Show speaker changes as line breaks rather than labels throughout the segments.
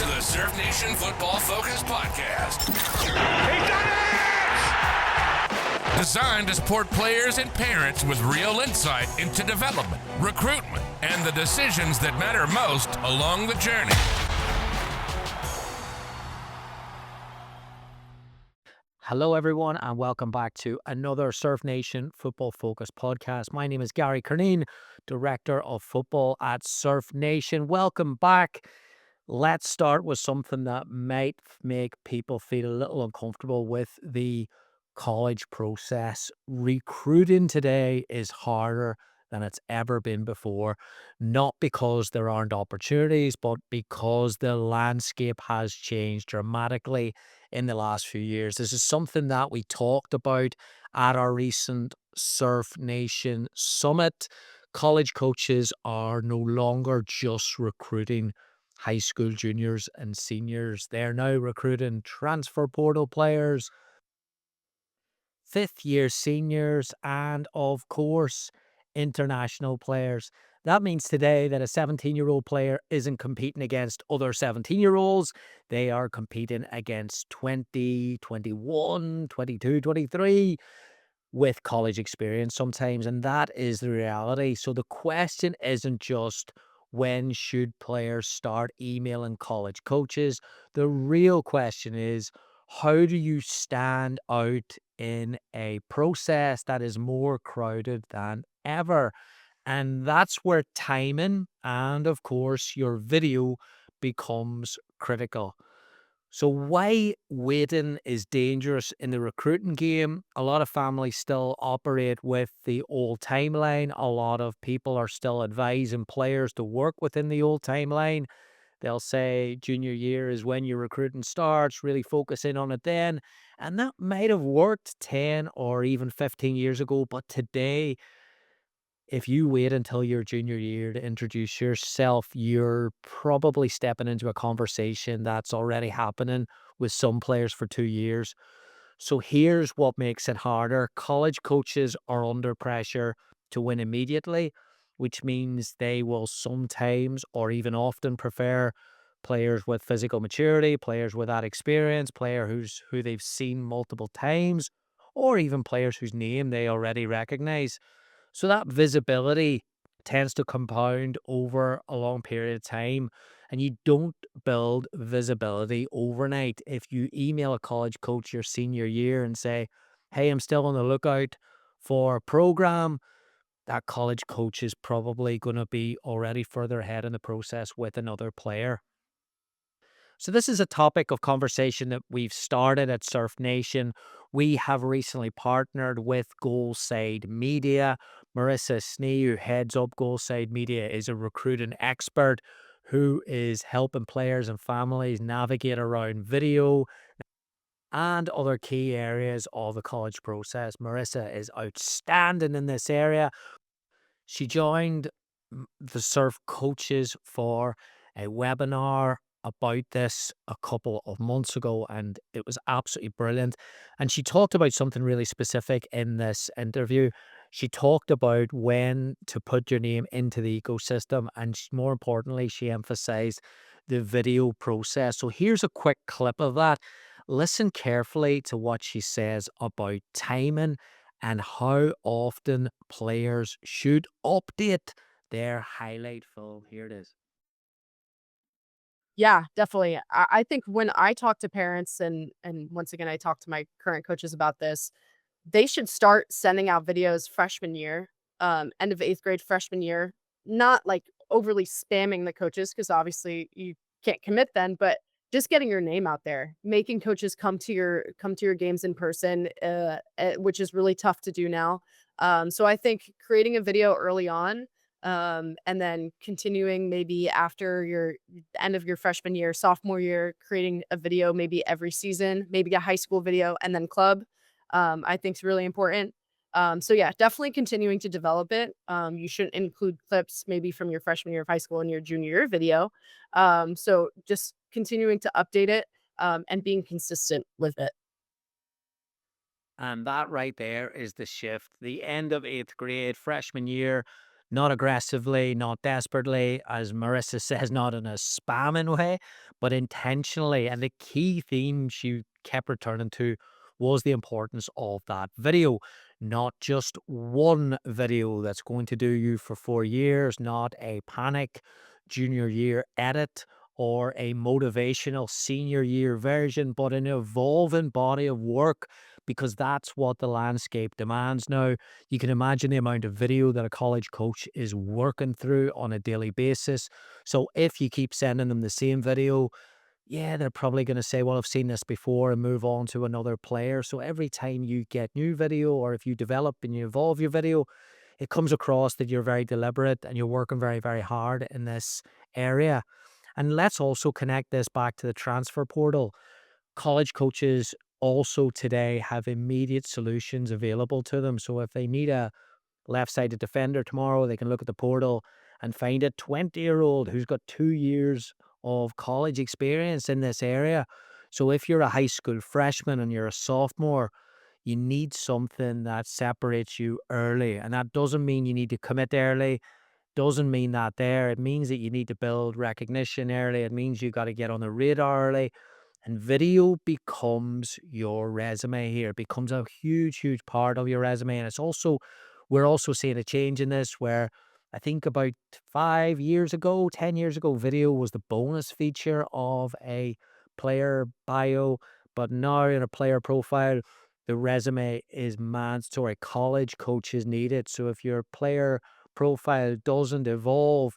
to the Surf Nation Football Focus Podcast.
He done it!
Designed to support players and parents with real insight into development, recruitment, and the decisions that matter most along the journey.
Hello, everyone, and welcome back to another Surf Nation Football Focus podcast. My name is Gary Cerneen, Director of Football at Surf Nation. Welcome back. Let's start with something that might make people feel a little uncomfortable with the college process. Recruiting today is harder than it's ever been before, not because there aren't opportunities, but because the landscape has changed dramatically in the last few years. This is something that we talked about at our recent Surf Nation Summit. College coaches are no longer just recruiting high school juniors and seniors. They're now recruiting transfer portal players, fifth year seniors, and of course, international players. That means today that a 17-year-old player isn't competing against other 17-year-olds. They are competing against 20, 21, 22, 23 with college experience sometimes, and that is the reality. So the question isn't just when should players start emailing college coaches. The real question is, how do you stand out in a process that is more crowded than ever? And that's where timing and, of course, your video becomes critical. So why waiting is dangerous in the recruiting game? A lot of families still operate with the old timeline. A lot of people are still advising players to work within the old timeline. They'll say junior year is when your recruiting starts, really focus in on it then. And that might have worked 10 or even 15 years ago, but today, if you wait until your junior year to introduce yourself, you're probably stepping into a conversation that's already happening with some players for 2 years. So here's what makes it harder. College coaches are under pressure to win immediately, which means they will sometimes or even often prefer players with physical maturity, players with that experience, who they've seen multiple times, or even players whose name they already recognize. So that visibility tends to compound over a long period of time, and you don't build visibility overnight. If you email a college coach your senior year and say, hey, I'm still on the lookout for a program, that college coach is probably going to be already further ahead in the process with another player. So this is a topic of conversation that we've started at Surf Nation. We have recently partnered with goalsidemedia. Marisa, Snee, who heads up goalsidemedia, is a recruiting expert who is helping players and families navigate around video and other key areas of the college process. Marisa is outstanding in this area. She joined the Surf Coaches for a webinar about this a couple of months ago, and it was absolutely brilliant. And she talked about something really specific in this interview. She talked about when to put your name into the ecosystem, and more importantly, she emphasized the video process. So here's a quick clip of that. Listen carefully to what she says about timing and how often players should update their highlight film. Here it is.
Yeah, definitely. I think when I talk to parents and once again I talk to my current coaches about this, they should start sending out videos freshman year, end of 8th grade, freshman year, not like overly spamming the coaches because obviously you can't commit then, but just getting your name out there, making coaches come to your games in person, which is really tough to do now. So I think creating a video early on, and then continuing maybe after your end of your freshman year, sophomore year, creating a video maybe every season, maybe a high school video and then club, I think is really important. So yeah, definitely continuing to develop it. You shouldn't include clips maybe from your freshman year of high school and your junior year video. So just continuing to update it, and being consistent with it.
And that right there is the shift. The end of 8th grade, freshman year, not aggressively, not desperately, as Marissa says, not in a spamming way, but intentionally. And the key theme she kept returning to was the importance of that video, not just one video that's going to do you for 4 years, not a panic junior year edit or a motivational senior year version, but an evolving body of work, because that's what the landscape demands now. You can imagine the amount of video that a college coach is working through on a daily basis. So if you keep sending them the same video, yeah, they're probably going to say, well, I've seen this before, and move on to another player. So every time you get new video, or if you develop and you evolve your video, it comes across that you're very deliberate and you're working very, very hard in this area. And let's also connect this back to the transfer portal. College coaches also today have immediate solutions available to them. So if they need a left-sided defender tomorrow, they can look at the portal and find a 20-year-old who's got 2 years of college experience in this area. So if you're a high school freshman and you're a sophomore, you need something that separates you early. And that doesn't mean you need to commit early, doesn't mean that there. It means that you need to build recognition early. It means you got to get on the radar early. And video becomes your resume here. It becomes a huge, huge part of your resume. And we're also seeing a change in this where I think about 5 years ago, 10 years ago, video was the bonus feature of a player bio. But now in a player profile, the resume is mandatory. College coaches need it. So if your player profile doesn't evolve,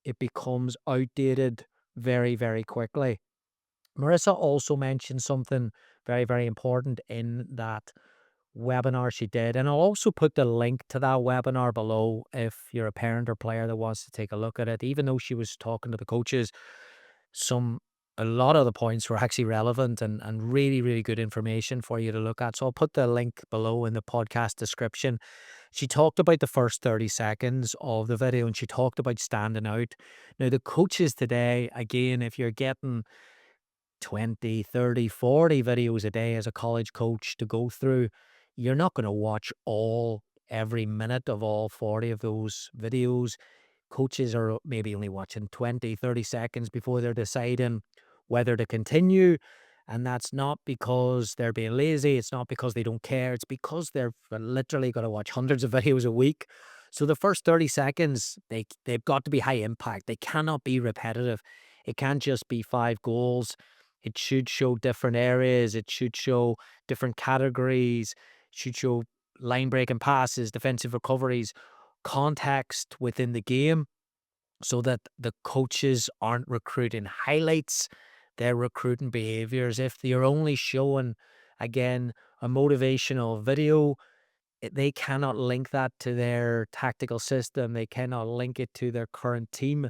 it becomes outdated very, very quickly. Marissa also mentioned something very, very important in that webinar she did. And I'll also put the link to that webinar below if you're a parent or player that wants to take a look at it. Even though she was talking to the coaches, a lot of the points were actually relevant and really, really good information for you to look at. So I'll put the link below in the podcast description. She talked about the first 30 seconds of the video, and she talked about standing out. Now, the coaches today, again, if you're getting 20, 30, 40 videos a day as a college coach to go through, you're not going to watch every minute of all 40 of those videos. Coaches are maybe only watching 20, 30 seconds before they're deciding whether to continue. And that's not because they're being lazy. It's not because they don't care. It's because they're literally going to watch hundreds of videos a week. So the first 30 seconds, they've got to be high impact. They cannot be repetitive. It can't just be 5 goals. It should show different areas. It should show different categories. It should show line breaking passes, defensive recoveries, context within the game, so that the coaches aren't recruiting highlights, they're recruiting behaviors. If you're only showing, again, a motivational video, they cannot link that to their tactical system. They cannot link it to their current team.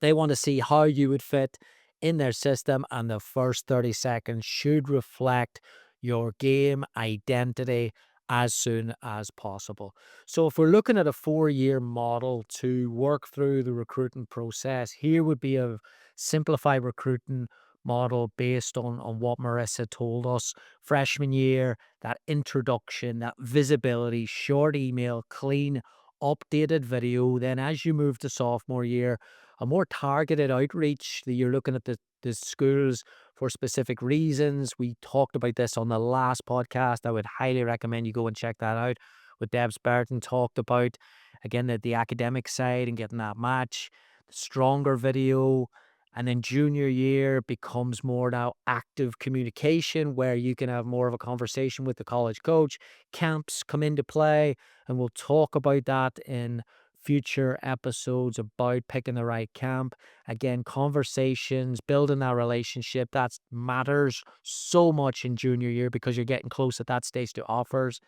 They want to see how you would fit in their system, and the first 30 seconds should reflect your game identity as soon as possible. So if we're looking at a 4-year model to work through the recruiting process, here would be a simplified recruiting model based on what Marissa told us. Freshman year, that introduction, that visibility, short email, clean, updated video. Then as you move to sophomore year, a more targeted outreach that you're looking at the schools for specific reasons. We talked about this on the last podcast. I would highly recommend you go and check that out. With Debs Burton talked about, again, the academic side and getting that match, the stronger video. And then junior year becomes more now active communication, where you can have more of a conversation with the college coach. Camps come into play, and we'll talk about that in future episodes about picking the right camp. Again, conversations, building that relationship, that matters so much in junior year because you're getting close at that stage to offers.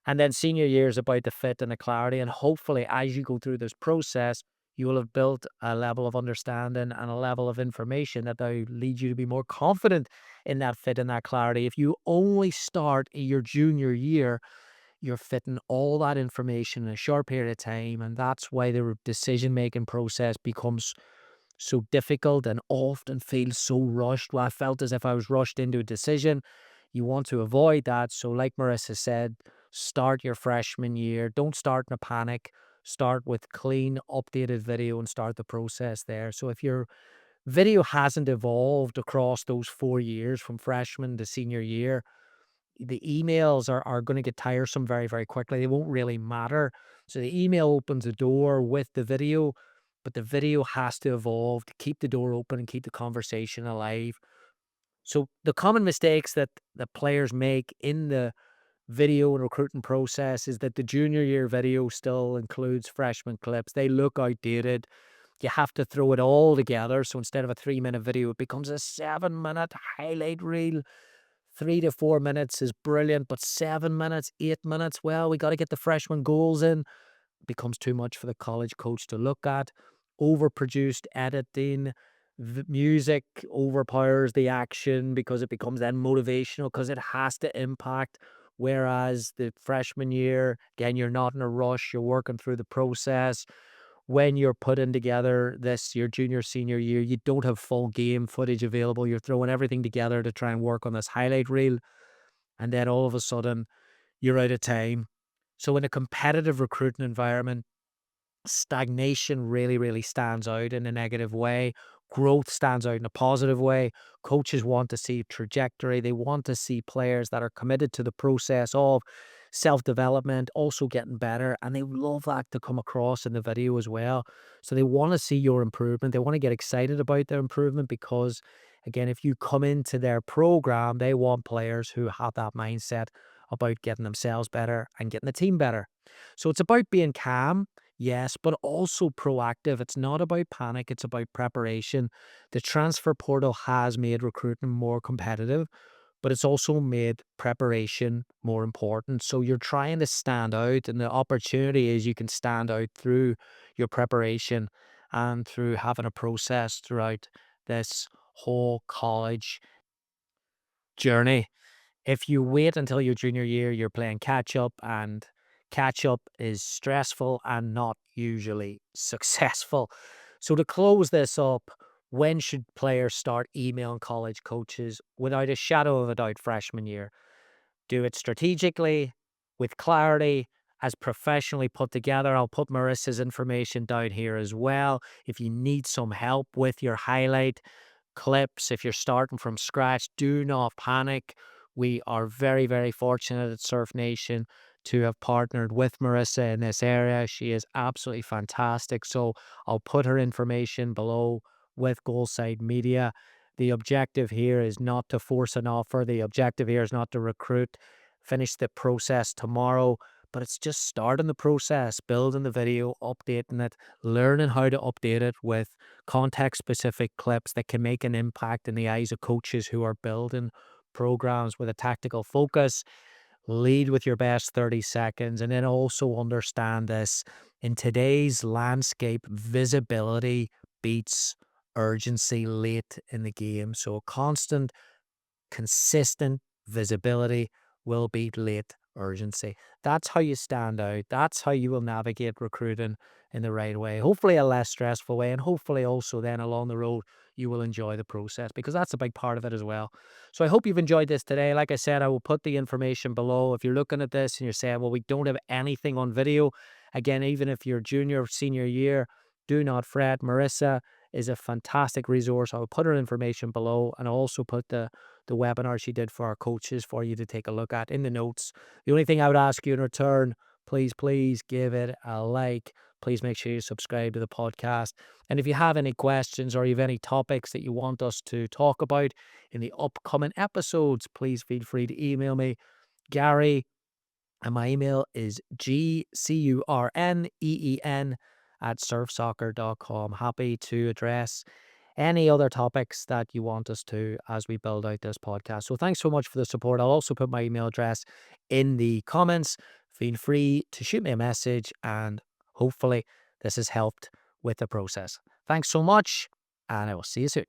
And then senior year is about the fit and the clarity. And hopefully, as you go through this process, you will have built a level of understanding and a level of information that will lead you to be more confident in that fit and that clarity. If you only start in your junior year, you're fitting all that information in a short period of time. And that's why the decision-making process becomes so difficult and often feels so rushed. Well, I felt as if I was rushed into a decision. You want to avoid that. So like Marissa said, start your freshman year. Don't start in a panic. start with clean, updated video and start the process there. So if your video hasn't evolved across those 4 years from freshman to senior year, the emails are going to get tiresome very, very quickly. They won't really matter. So the email opens the door with the video, but the video has to evolve to keep the door open and keep the conversation alive. So the common mistakes that the players make in the video and recruiting process is that the junior year video still includes freshman clips. They look outdated. You have to throw it all together. So instead of a 3-minute video, it becomes a 7-minute highlight reel. 3 to 4 minutes is brilliant, but 7 minutes, 8 minutes, well, we got to get the freshman goals in. Becomes too much for the college coach to look at. Overproduced editing, music overpowers the action because it becomes then motivational because it has to impact. Whereas the freshman year, again, you're not in a rush, you're working through the process. When you're putting together this, your junior, senior year, you don't have full game footage available. You're throwing everything together to try and work on this highlight reel. And then all of a sudden, you're out of time. So in a competitive recruiting environment, stagnation really, really stands out in a negative way. Growth stands out in a positive way. Coaches want to see trajectory. They want to see players that are committed to the process of self-development, also getting better. And they love that to come across in the video as well. So they want to see your improvement. They want to get excited about their improvement because, again, if you come into their program, they want players who have that mindset about getting themselves better and getting the team better. So it's about being calm. Yes, but also proactive. It's not about panic, it's about preparation. The transfer portal has made recruiting more competitive, but it's also made preparation more important. So you're trying to stand out, and the opportunity is you can stand out through your preparation and through having a process throughout this whole college journey. If you wait until your junior year, you're playing catch up, and catch up is stressful and not usually successful. So, to close this up, when should players start emailing college coaches? Without a shadow of a doubt, freshman year. Do it strategically, with clarity, as professionally put together. I'll put Marissa's information down here as well. If you need some help with your highlight clips, if you're starting from scratch, do not panic. We are very, very fortunate at Surf Nation to have partnered with Marisa in this area. She is absolutely fantastic. So I'll put her information below with Goalside Media. The objective here is not to force an offer. The objective here is not to recruit, finish the process tomorrow, but it's just starting the process, building the video, updating it, learning how to update it with context specific clips that can make an impact in the eyes of coaches who are building programs with a tactical focus. Lead with your best 30 seconds, and then also understand this: in today's landscape, visibility beats urgency late in the game. So constant, consistent visibility will beat late urgency. That's how you stand out. That's how you will navigate recruiting in the right way. Hopefully a less stressful way, and hopefully also then along the road you will enjoy the process, because that's a big part of it as well. So I hope you've enjoyed this today. Like I said, I will put the information below. If you're looking at this and you're saying, well, we don't have anything on video, again, even if you're junior or senior year, do not fret. Marisa is a fantastic resource. I will put her information below, and I'll also put the webinar she did for our coaches for you to take a look at in the notes. The only thing I would ask you in return, please give it a like. Please make sure you subscribe to the podcast. And if you have any questions or you have any topics that you want us to talk about in the upcoming episodes, please feel free to email me, Gary, and my email is gcurneen@surfsoccer.com. Happy to address any other topics that you want us to as we build out this podcast. So thanks so much for the support. I'll also put my email address in the comments. Feel free to shoot me a message, and hopefully this has helped with the process. Thanks so much, and I will see you soon.